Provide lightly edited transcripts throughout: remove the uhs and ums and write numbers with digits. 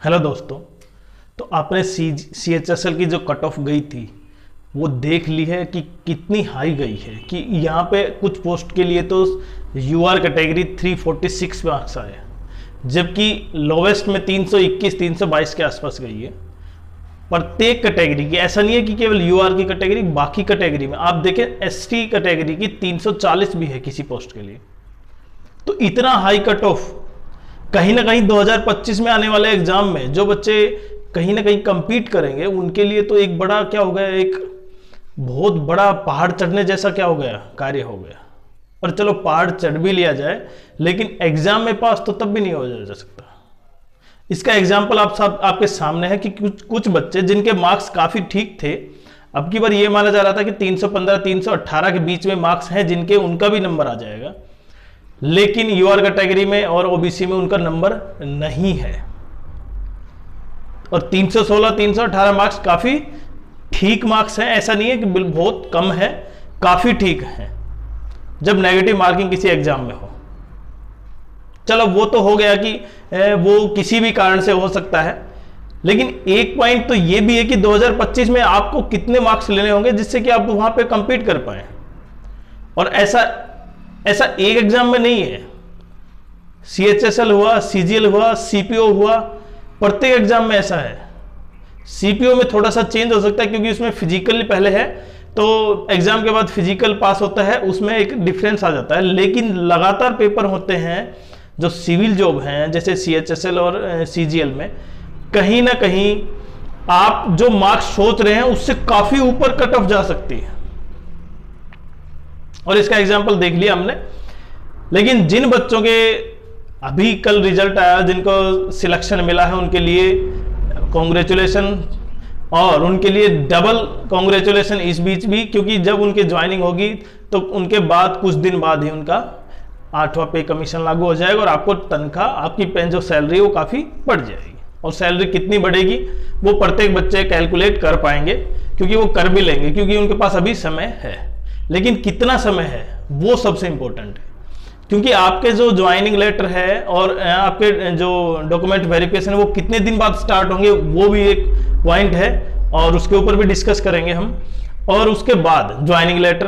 Hello दोस्तों। तो आपने CHSL की जो कट ऑफ गई थी वो देख ली है कि कितनी हाई गई है। कि यहाँ पे कुछ पोस्ट के लिए तो UR कैटेगरी 346 मार्क्स आए, जबकि लोवेस्ट में 321 322 के आसपास गई है प्रत्येक कैटेगरी की। ऐसा नहीं है कि केवल UR की कैटेगरी, बाकी कैटेगरी में आप देखें ST कैटेगरी की 340 भी है किसी पोस्ट के लिए। तो इतना हाई कट ऑफ कहीं ना कहीं 2025 में आने वाले एग्जाम में जो बच्चे कहीं ना कहीं compete करेंगे उनके लिए तो एक बड़ा क्या हो गया, एक बहुत बड़ा पहाड़ चढ़ने जैसा क्या हो गया, कार्य हो गया। और चलो पहाड़ चढ़ भी लिया जाए लेकिन एग्जाम में पास तो तब भी नहीं हो जा सकता। इसका एग्जाम्पल आपके सामने है कि कुछ बच्चे जिनके मार्क्स काफी ठीक थे, अब की बार ये माना जा रहा था कि 315 318 के बीच में मार्क्स हैं जिनके उनका भी नंबर आ जाएगा, लेकिन UR कैटेगरी में और OBC में उनका नंबर नहीं है। और 316 318 मार्क्स काफी ठीक मार्क्स हैं, ऐसा नहीं है कि बहुत कम है, काफी ठीक है जब नेगेटिव मार्किंग किसी एग्जाम में हो। चलो वो तो हो गया कि वो किसी भी कारण से हो सकता है, लेकिन एक पॉइंट तो ये भी है कि 2025 में आपको कितने मार्क्स लेने होंगे जिससे कि आप वहां पे कंपीट कर पाए। और ऐसा एक एग्जाम में नहीं है, CHSL हुआ, CGL हुआ, CPO हुआ, प्रत्येक एग्जाम में ऐसा है। CPO में थोड़ा सा चेंज हो सकता है क्योंकि उसमें फिजिकल पहले है, तो एग्जाम के बाद फिजिकल पास होता है, उसमें एक डिफरेंस आ जाता है। लेकिन लगातार पेपर होते हैं जो सिविल जॉब हैं जैसे CHSL और CGL में, कहीं ना कहीं आप जो मार्क्स सोच रहे हैं उससे काफी ऊपर कट ऑफ जा सकती है। और इसका एग्जाम्पल देख लिया हमने। लेकिन जिन बच्चों के अभी कल रिजल्ट आया, जिनको सिलेक्शन मिला है, उनके लिए कॉन्ग्रेचुलेशन, और उनके लिए डबल कॉन्ग्रेचुलेशन इस बीच भी, क्योंकि जब उनकी ज्वाइनिंग होगी तो उनके बाद कुछ दिन बाद ही उनका 8वां पे कमीशन लागू हो जाएगा और आपको तनख्वाह, आपकी जो सैलरी वो काफी बढ़ जाएगी। और सैलरी कितनी बढ़ेगी वो प्रत्येक बच्चे कैलकुलेट कर पाएंगे, क्योंकि वो कर भी लेंगे, क्योंकि उनके पास अभी समय है। लेकिन कितना समय है वो सबसे इंपॉर्टेंट है, क्योंकि आपके जो ज्वाइनिंग लेटर है और आपके जो डॉक्यूमेंट वेरिफिकेशन है वो कितने दिन बाद स्टार्ट होंगे वो भी एक पॉइंट है, और उसके ऊपर भी डिस्कस करेंगे हम। और उसके बाद ज्वाइनिंग लेटर,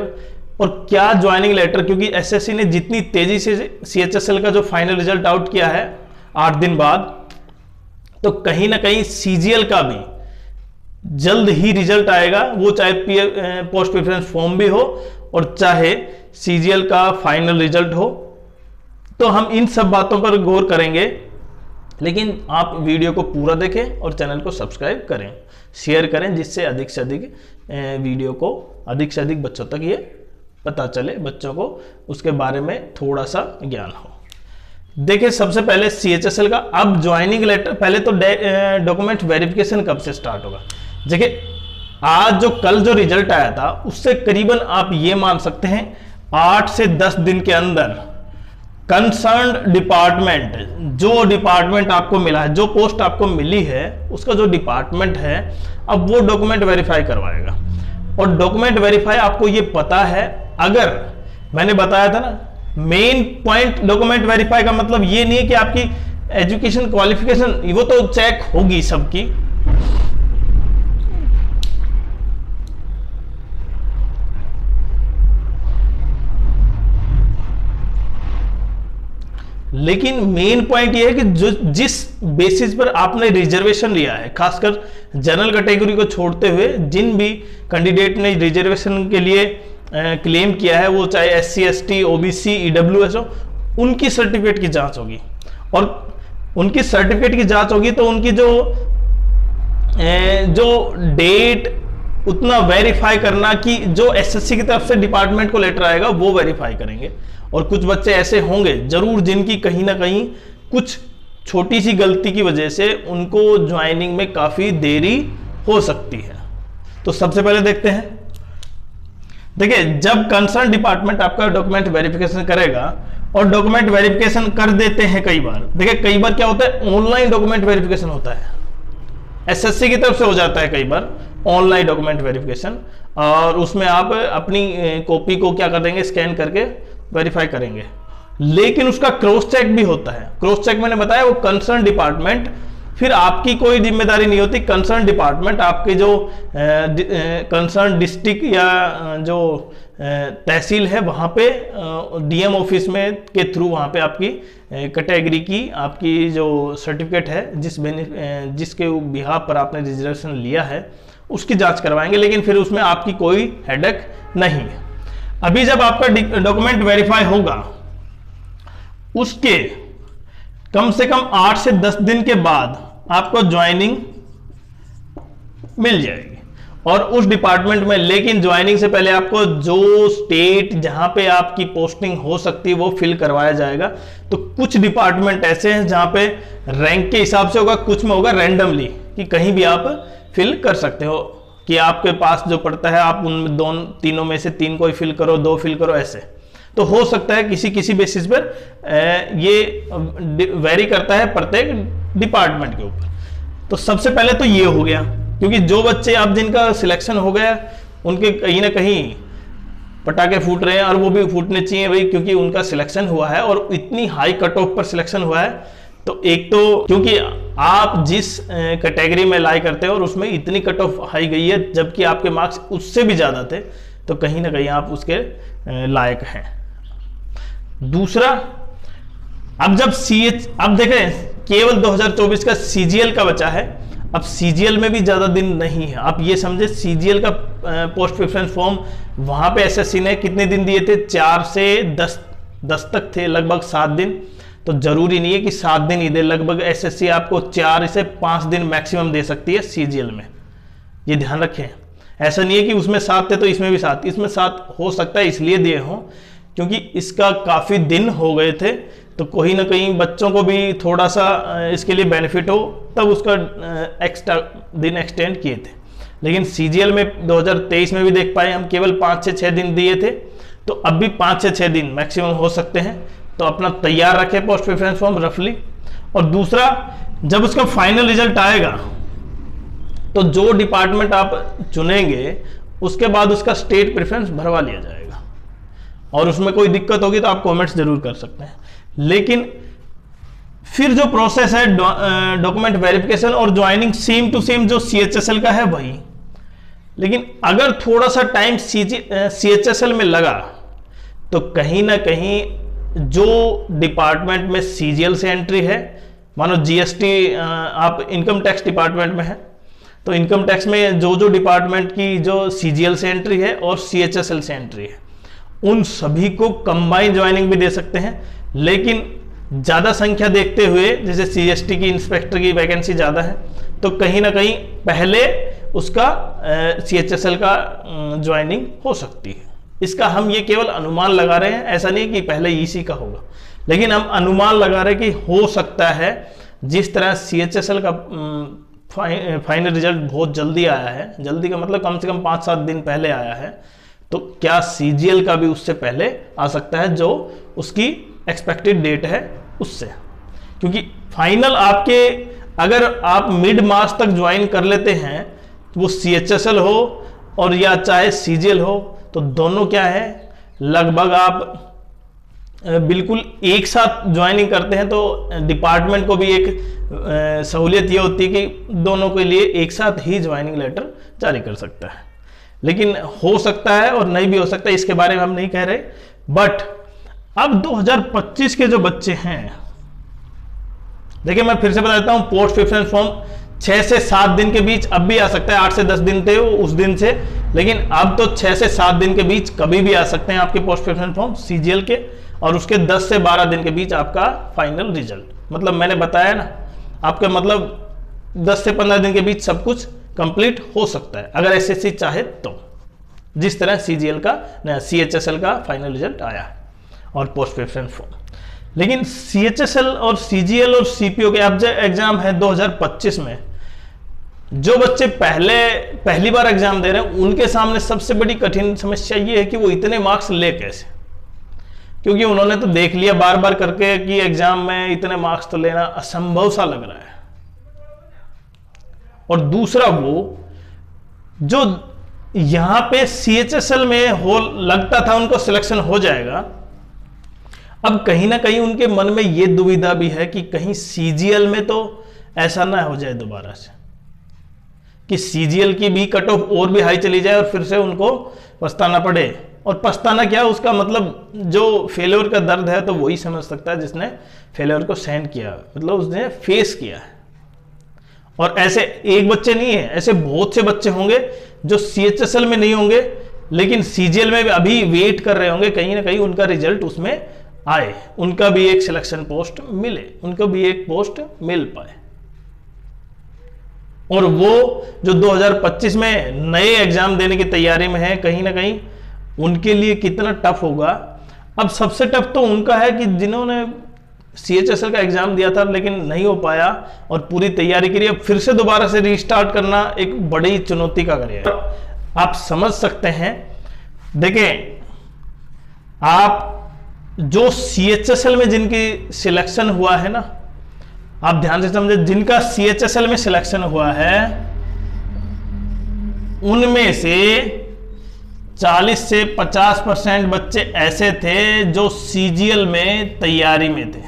और क्या ज्वाइनिंग लेटर, क्योंकि SSC ने जितनी तेजी से CHSL का जो फाइनल रिजल्ट आउट किया है 8 दिन बाद, तो कहीं ना कहीं CGL का भी जल्द ही रिजल्ट आएगा, वो चाहे पोस्ट प्रेफरेंस फॉर्म भी हो और चाहे CGL का फाइनल रिजल्ट हो। तो हम इन सब बातों पर गौर करेंगे, लेकिन आप वीडियो को पूरा देखें और चैनल को सब्सक्राइब करें, शेयर करें, जिससे अधिक से अधिक वीडियो को अधिक से अधिक बच्चों तक ये पता चले, बच्चों को उसके बारे में थोड़ा सा ज्ञान हो। देखिए सबसे पहले CHSL का अब ज्वाइनिंग लेटर, पहले तो डॉक्यूमेंट वेरिफिकेशन कब से स्टार्ट होगा। देखिए आज कल जो रिजल्ट आया था उससे करीबन आप ये मान सकते हैं 8 से 10 दिन के अंदर कंसर्न्ड डिपार्टमेंट, जो डिपार्टमेंट आपको मिला है, जो पोस्ट आपको मिली है, उसका जो डिपार्टमेंट है अब वो डॉक्यूमेंट वेरीफाई करवाएगा। और डॉक्यूमेंट वेरीफाई आपको ये पता है, अगर मैंने बताया था ना, मेन पॉइंट डॉक्यूमेंट वेरीफाई का मतलब ये नहीं है कि आपकी एजुकेशन क्वालिफिकेशन, वो तो चेक होगी सबकी, लेकिन मेन पॉइंट ये है कि जिस बेसिस पर आपने रिजर्वेशन लिया है, खासकर जनरल कैटेगरी को छोड़ते हुए जिन भी कैंडिडेट ने रिजर्वेशन के लिए क्लेम किया है, वो चाहे SC ST OBC EWS हो, उनकी सर्टिफिकेट की जांच होगी। और उनकी सर्टिफिकेट की जांच होगी तो उनकी जो डेट, उतना वेरीफाई करना कि जो SSC की तरफ से डिपार्टमेंट को लेटर आएगा वो वेरीफाई करेंगे। और कुछ बच्चे ऐसे होंगे जरूर जिनकी कहीं ना कहीं कुछ छोटी सी गलती की वजह से उनको ज्वाइनिंग में काफी देरी हो सकती है। तो सबसे पहले देखते हैं, देखिए जब कंसर्न डिपार्टमेंट आपका डॉक्यूमेंट वेरिफिकेशन करेगा, और डॉक्यूमेंट वेरिफिकेशन कर देते हैं कई बार, देखिए कई बार क्या होता है ऑनलाइन डॉक्यूमेंट वेरिफिकेशन होता है, SSC की तरफ से हो जाता है कई बार ऑनलाइन डॉक्यूमेंट वेरिफिकेशन, और उसमें आप अपनी कॉपी को क्या कर देंगे, स्कैन करके वेरीफाई करेंगे। लेकिन उसका क्रॉस चेक भी होता है। क्रॉस चेक मैंने बताया वो कंसर्न डिपार्टमेंट फिर आपकी कोई जिम्मेदारी नहीं होती, कंसर्न डिपार्टमेंट, आपके जो कंसर्न डिस्ट्रिक्ट या जो तहसील है वहाँ पे डीएम ऑफिस में के थ्रू वहाँ पे आपकी कैटेगरी की आपकी जो सर्टिफिकेट है जिसके बिहाफ पर आपने रिजर्वेशन लिया है उसकी जांच करवाएंगे, लेकिन फिर उसमें आपकी कोई हेडेक नहीं है। अभी जब आपका डॉक्यूमेंट वेरीफाई होगा उसके कम से कम 8 से 10 दिन के बाद आपको ज्वाइनिंग मिल जाएगी और उस डिपार्टमेंट में, लेकिन ज्वाइनिंग से पहले आपको जो स्टेट जहां पे आपकी पोस्टिंग हो सकती है वो फिल करवाया जाएगा। तो कुछ डिपार्टमेंट ऐसे हैं जहां पे रैंक के हिसाब से होगा, कुछ में होगा रैंडमली कि कहीं भी आप फिल कर सकते हो कि आपके पास जो पड़ता है आप उन तीनों में से 3 को फिल करो, 2 फिल करो, ऐसे। तो हो सकता है किसी बेसिस पर ये वेरी करता है प्रत्येक डिपार्टमेंट के ऊपर। तो सबसे पहले तो ये हो गया, क्योंकि जो बच्चे अब जिनका सिलेक्शन हो गया उनके कहीं ना कहीं पटाखे फूट रहे हैं, और वो भी फूटने चाहिए भाई, क्योंकि उनका सिलेक्शन हुआ है और इतनी हाई कट ऑफ पर सिलेक्शन हुआ है। तो एक तो क्योंकि आप जिस कैटेगरी में लाई करते हो और उसमें इतनी कट ऑफ हाई गई है, जबकि आपके मार्क्स उससे भी ज्यादा थे, तो कहीं ना कहीं आप उसके लायक हैं। दूसरा, अब जब अब देखें केवल 2024 का सीजीएल का बचा है। अब सीजीएल में भी ज्यादा दिन नहीं है। आप ये समझे सीजीएल का पोस्ट प्रेफरेंस फॉर्म वहां पे एसएससी ने कितने दिन दिए थे? 4 से 10 तक थे, लगभग 7 दिन। तो जरूरी नहीं है कि 7 दिन ही दे, लगभग एसएससी आपको 4 से 5 दिन मैक्सिमम दे सकती है सीजीएल में। ये ध्यान रखें, ऐसा नहीं है कि उसमें 7 थे तो इसमें भी 7। इसमें 7 हो सकता है इसलिए दिए हों क्योंकि इसका काफी दिन हो गए थे, तो कहीं ना कहीं बच्चों को भी थोड़ा सा इसके लिए बेनिफिट हो, तब उसका एक्स्ट्रा दिन एक्सटेंड किए थे। लेकिन सीजीएल में 2023 में भी देख पाए हम केवल 5 से 6 दिन दिए थे, तो अब भी 5 से 6 दिन मैक्सिमम हो सकते हैं। तो अपना तैयार रखें पोस्ट प्रेफरेंस फॉर्म रफली। और दूसरा, जब उसका फाइनल रिजल्ट आएगा तो जो डिपार्टमेंट आप चुनेंगे उसके बाद उसका स्टेट प्रेफरेंस भरवा लिया जाएगा, और उसमें कोई दिक्कत होगी तो आप कमेंट्स जरूर कर सकते हैं। लेकिन फिर जो प्रोसेस है डॉक्यूमेंट वेरिफिकेशन और ज्वाइनिंग सेम टू सेम जो सीएचएसएल का है वही, लेकिन अगर थोड़ा सा टाइम सीएचएसएल में लगा तो कहीं ना कहीं जो डिपार्टमेंट में सीजीएल से एंट्री है, मानो जीएसटी आप इनकम टैक्स डिपार्टमेंट में है, तो इनकम टैक्स में जो डिपार्टमेंट की जो सीजीएल से एंट्री है और सीएचएसएल से एंट्री है, उन सभी को कंबाइन ज्वाइनिंग भी दे सकते हैं। लेकिन ज्यादा संख्या देखते हुए, जैसे सीएसटी की इंस्पेक्टर की वैकेंसी ज्यादा है, तो कहीं ना कहीं पहले उसका सीएचएसएल का ज्वाइनिंग हो सकती है। इसका हम ये केवल अनुमान लगा रहे हैं, ऐसा नहीं कि पहले ईसी का होगा, लेकिन हम अनुमान लगा रहे हैं कि हो सकता है। जिस तरह सीएचएसएल का फाइनल रिजल्ट बहुत जल्दी आया है, जल्दी का मतलब कम से कम 5-7 दिन पहले आया है, तो क्या सीजीएल का भी उससे पहले आ सकता है, जो उसकी एक्सपेक्टेड डेट है उससे। क्योंकि फाइनल आपके अगर आप मिड मार्च तक ज्वाइन कर लेते हैं, तो वो सीएचएसएल हो और या चाहे सीजीएल हो, तो दोनों क्या है, लगभग आप बिल्कुल एक साथ ज्वाइनिंग करते हैं, तो डिपार्टमेंट को भी एक सहूलियत ये होती है कि दोनों के लिए एक साथ ही ज्वाइनिंग लेटर जारी कर सकता है। लेकिन हो सकता है और नहीं भी हो सकता है, इसके बारे में हम नहीं कह रहे। बट अब 2025 के जो बच्चे हैं, देखिए मैं फिर से बता देता हूं, पोस्ट प्रेफरेंस फॉर्म 6 से 7 दिन के बीच अब भी आ सकता है। 8 से 10 दिन थे उस दिन से, लेकिन अब तो 6 से 7 दिन के बीच कभी भी आ सकते हैं आपके पोस्ट प्रेफरेंस फॉर्म सीजीएल के, और उसके 10 से 12 दिन के बीच आपका फाइनल रिजल्ट। मतलब मैंने बताया ना, आपका मतलब 10 से 15 दिन के बीच सब कुछ कंप्लीट हो सकता है अगर एसएससी चाहे तो, जिस तरह सीजीएल का सीएचएसएल का फाइनल रिजल्ट आया है और पोस्ट प्रेफरेंस फॉर्म। लेकिन सीएचएसएल और सीजीएल और सीपीओ के अब जो एग्जाम है 2025 में, जो बच्चे पहली बार एग्जाम दे रहे हैं उनके सामने सबसे बड़ी कठिन समस्या ये है कि वो इतने मार्क्स ले कैसे, क्योंकि उन्होंने तो देख लिया बार बार करके कि एग्जाम में इतने मार्क्स तो लेना असंभव सा लग रहा है। और दूसरा, वो जो यहां पे सीएचएसएल में हो लगता था उनको सिलेक्शन हो जाएगा, अब कहीं ना कहीं उनके मन में ये दुविधा भी है कि कहीं सीजीएल में तो ऐसा ना हो जाए दोबारा से कि सीजीएल की भी कट ऑफ और भी हाई चली जाए और फिर से उनको पछताना पड़े। और पछताना क्या, उसका मतलब जो फेलियर का दर्द है तो वही समझ सकता है जिसने फेलियर को सहन किया, मतलब उसने फेस किया है। और ऐसे एक बच्चे नहीं है, ऐसे बहुत से बच्चे होंगे जो सीएचएसएल में नहीं होंगे लेकिन सीजीएल में भी अभी वेट कर रहे होंगे, कहीं ना कहीं उनका रिजल्ट उसमें आए, उनका भी एक सिलेक्शन पोस्ट मिले, उनको भी एक पोस्ट मिल पाए। और वो जो 2025 में नए एग्जाम देने की तैयारी में है, कहीं ना कहीं उनके लिए कितना टफ होगा। अब सबसे टफ तो उनका है कि जिन्होंने सीएचएसएल का एग्जाम दिया था लेकिन नहीं हो पाया और पूरी तैयारी के लिए अब फिर से दोबारा से रीस्टार्ट करना एक बड़ी चुनौती का कार्य है। आप समझ सकते हैं, देखें आप जो सीएचएसएल में जिनकी सिलेक्शन हुआ है ना, आप ध्यान से समझे, जिनका सीएचएसएल में सिलेक्शन हुआ है उनमें से 40 से 50% बच्चे ऐसे थे जो सीजीएल में तैयारी में थे,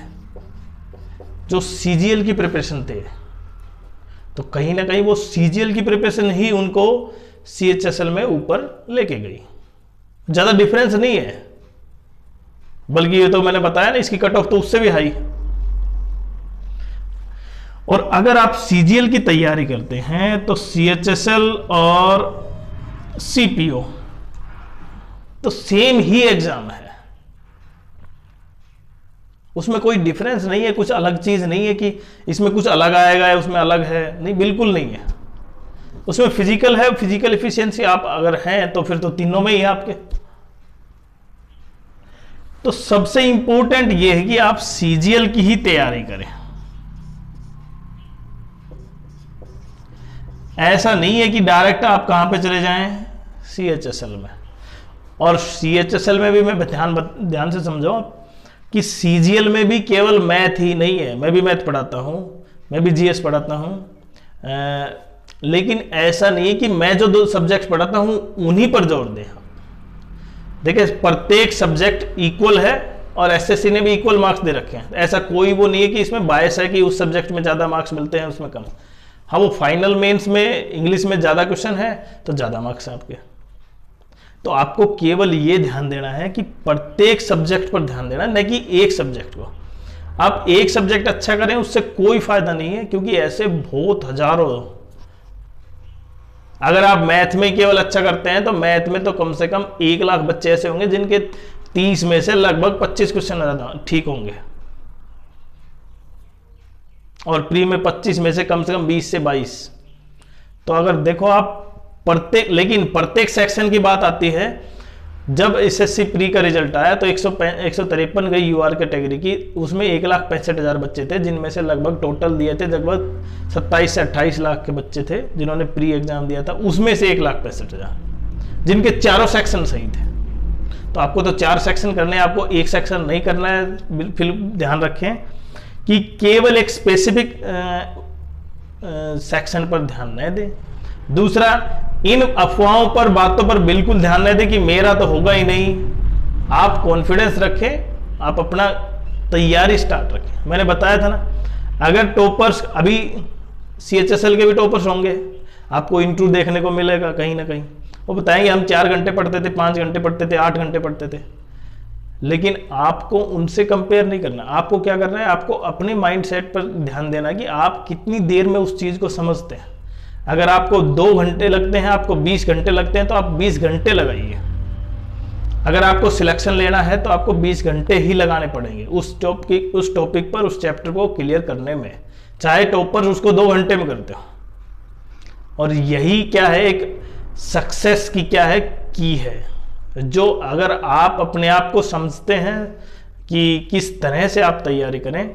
जो सीजीएल की प्रिपरेशन थे। तो कहीं ना कहीं वो सीजीएल की प्रिपरेशन ही उनको सीएचएसएल में ऊपर लेके गई। ज्यादा डिफरेंस नहीं है, बल्कि ये तो मैंने बताया ना, इसकी कट ऑफ तो उससे भी हाई। और अगर आप सीजीएल की तैयारी करते हैं तो सीएचएसएल और सीपीओ तो सेम ही एग्जाम है, उसमें कोई डिफरेंस नहीं है, कुछ अलग चीज नहीं है कि इसमें कुछ अलग आएगा उसमें अलग है, नहीं, बिल्कुल नहीं है। उसमें फिजिकल है, फिजिकल एफिशिएंसी आप अगर हैं तो फिर तो तीनों में ही है आपके। तो सबसे इंपॉर्टेंट यह है कि आप सीजीएल की ही तैयारी करें। ऐसा नहीं है कि डायरेक्ट आप कहां पे चले जाएं, सीएचएसएल में। और सीएचएसएल में भी मैं ध्यान से समझो आप कि सीजीएल में भी केवल मैथ ही नहीं है, मैं भी मैथ पढ़ाता हूं, मैं भी जीएस पढ़ाता हूं, लेकिन ऐसा नहीं है कि मैं जो 2 सब्जेक्ट पढ़ाता हूं उन्हीं पर जोर दें। देखिए प्रत्येक सब्जेक्ट इक्वल है और एसएससी ने भी इक्वल मार्क्स दे रखे हैं, ऐसा कोई वो नहीं है कि इसमें बायस है कि उस सब्जेक्ट में ज्यादा मार्क्स मिलते हैं उसमें कम। हाँ, वो फाइनल मेंस में इंग्लिश में ज्यादा क्वेश्चन है तो ज्यादा मार्क्स है आपके। तो आपको केवल ये ध्यान देना है कि प्रत्येक सब्जेक्ट पर ध्यान देना, न कि एक सब्जेक्ट को। आप एक सब्जेक्ट अच्छा करें उससे कोई फायदा नहीं है, क्योंकि ऐसे बहुत हजारों, अगर आप मैथ में केवल अच्छा करते हैं तो मैथ में तो कम से कम 1 लाख बच्चे ऐसे होंगे जिनके 30 में से लगभग 25 क्वेश्चन ठीक होंगे, और प्री में 25 में से कम 20 से 22। तो अगर देखो आप लेकिन प्रत्येक सेक्शन की बात आती है, जब एसएससी प्री का रिजल्ट आया तो 153 गई यूआर कैटेगरी की, उसमें 1,65,000 बच्चे थे, जिनमें से लगभग टोटल दिए थे लगभग 27 से 28 लाख के बच्चे थे जिन्होंने प्री एग्जाम दिया था। उसमें से 1,65,000 जिनके चारों सेक्शन सही थे। तो आपको तो 4 सेक्शन करने हैं, आपको एक सेक्शन नहीं करना है। फिर ध्यान रखें कि केवल एक स्पेसिफिक सेक्शन पर ध्यान न दें। दूसरा, इन अफवाहों पर, बातों पर बिल्कुल ध्यान न दें कि मेरा तो होगा ही नहीं। आप कॉन्फिडेंस रखें, आप अपना तैयारी स्टार्ट रखें। मैंने बताया था ना, अगर टॉपर्स, अभी सीएचएसएल के भी टॉपर्स होंगे, आपको इंटरव्यू देखने को मिलेगा कहीं ना कहीं, वो बताएंगे हम 4 घंटे पढ़ते थे, 5 घंटे पढ़ते थे, 8 घंटे पढ़ते थे। लेकिन आपको उनसे कंपेयर नहीं करना। आपको क्या करना है, आपको अपने माइंडसेट पर ध्यान देना कि आप कितनी देर में उस चीज को समझते हैं। अगर आपको 2 घंटे लगते हैं, आपको 20 घंटे लगते हैं, तो आप 20 घंटे लगाइए। अगर आपको सिलेक्शन लेना है तो आपको 20 घंटे ही लगाने पड़ेंगे उस टॉपिक पर, उस चैप्टर को क्लियर करने में, चाहे टॉपर्स उसको 2 घंटे में करते हो। और यही क्या है, एक सक्सेस की क्या है, की है, जो अगर आप अपने आप को समझते हैं कि किस तरह से आप तैयारी करें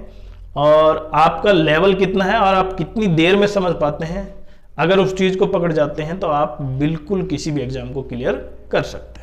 और आपका लेवल कितना है और आप कितनी देर में समझ पाते हैं, अगर उस चीज को पकड़ जाते हैं तो आप बिल्कुल किसी भी एग्जाम को क्लियर कर सकते हैं।